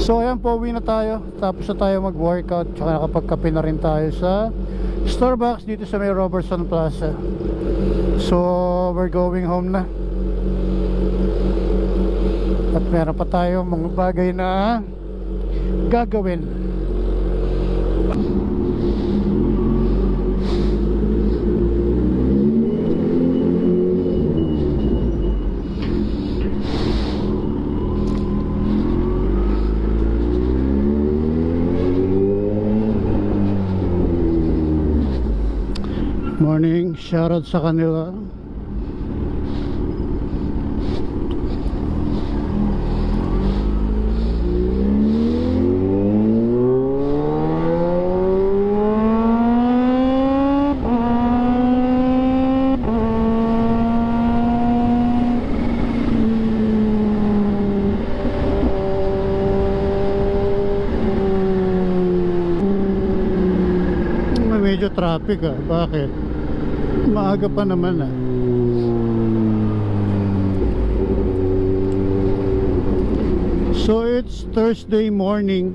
So ayan po, uwi na tayo. Tapos na tayo mag-workout. Tsaka nakapagkape na rin tayo sa Starbucks dito sa may Robertson Plaza. So we're going home na. At meron pa tayo mga bagay na gagawin. Morning, shoutout sa kanila. Medyo traffic bakit? Maaga pa naman So it's Thursday morning.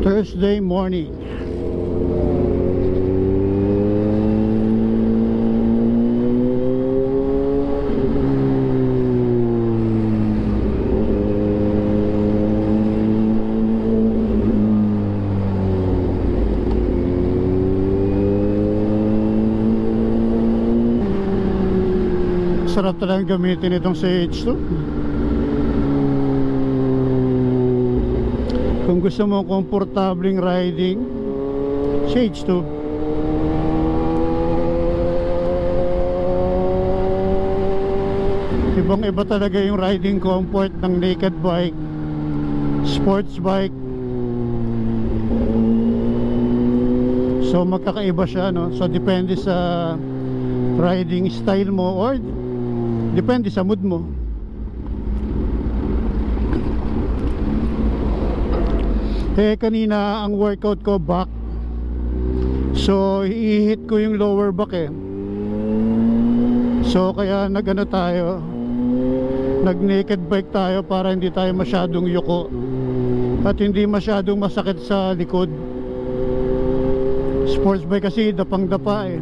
Thursday morning. Sarap talagang gamitin itong CH2. Kung gusto mo komportabling riding, CH2. Ibang iba talaga yung riding comfort ng naked bike, sports bike. So magkakaiba siya, no? So depende sa riding style mo or depende sa mood mo. Kanina ang workout ko back. So i-hit ko yung lower back So kaya nag-ano tayo, nag naked bike tayo para hindi tayo masyadong yuko at hindi masyadong masakit sa likod. Sports bike kasi dapang-dapa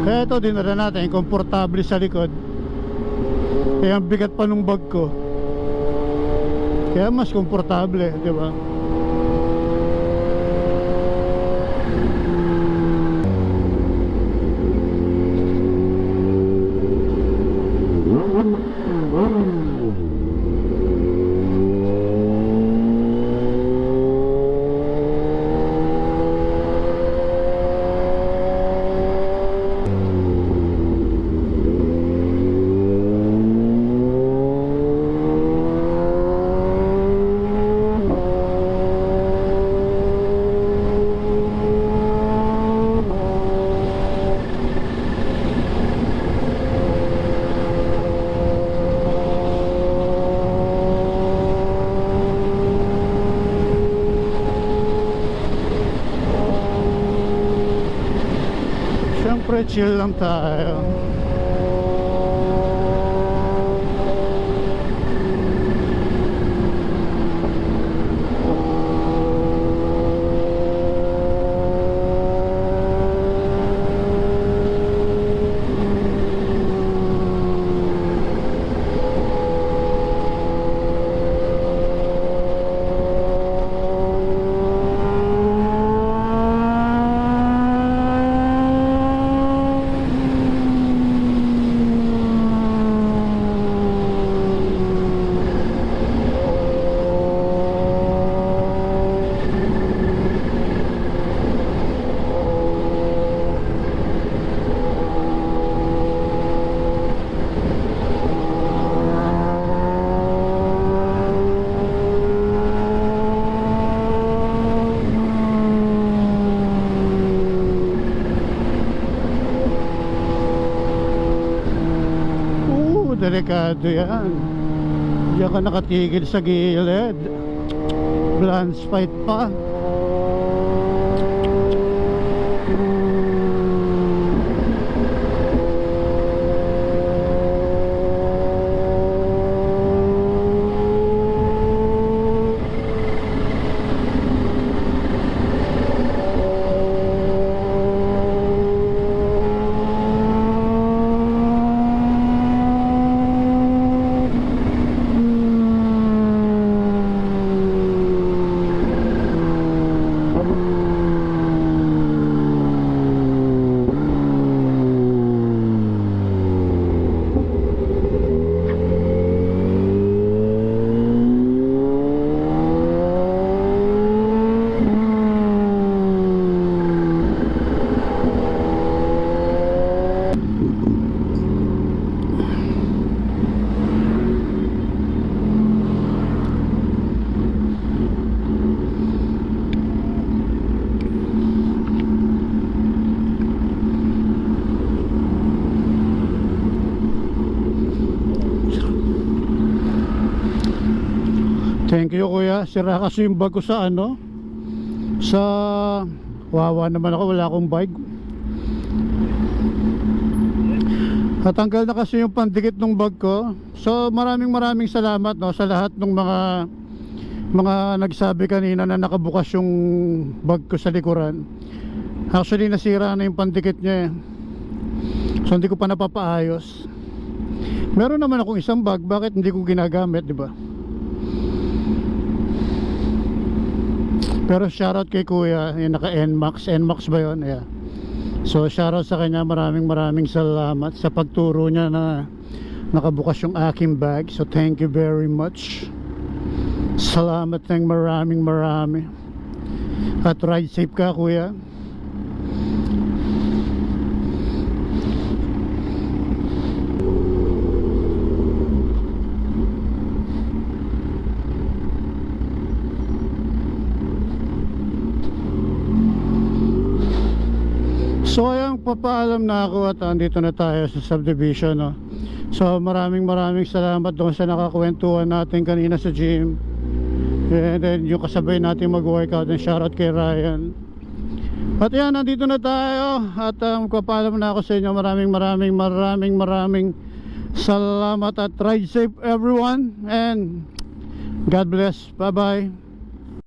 Kaya ito dinala natin, komportable sa likod. Kaya ang bigat pa nung bag ko, kaya mas komportable, di ba? Siyempre chill lang tayo. delikado yan. Diyan ka nakatigil sa gilid. Blance fight pa. Thank you kuya, sira kasi yung bag ko sa ano, sa wawa naman ako, wala akong bike. Natanggal na kasi yung pandikit ng bag ko. So maraming salamat, no, sa lahat ng mga nagsabi kanina na nakabukas yung bag ko sa likuran. Actually nasira na yung pandikit niya, so hindi ko pa napapaayos. Meron naman akong isang bag, bakit hindi ko ginagamit, di ba? Pero shoutout kay kuya, yung naka NMAX ba yun? Yeah. So shoutout sa kanya, maraming salamat sa pagturo niya na nakabukas yung aking bag. So thank you very much. Salamat ng maraming. At ride safe ka kuya. So ayan, papaalam na ako at andito na tayo sa subdivision, no? So maraming salamat doon sa nakakwentuhan natin kanina sa gym. And then yung kasabay natin mag-workout, and shoutout kay Ryan. At yan, nandito na tayo. At papaalam na ako sa inyo. Maraming salamat. At ride safe everyone. And God bless. Bye bye.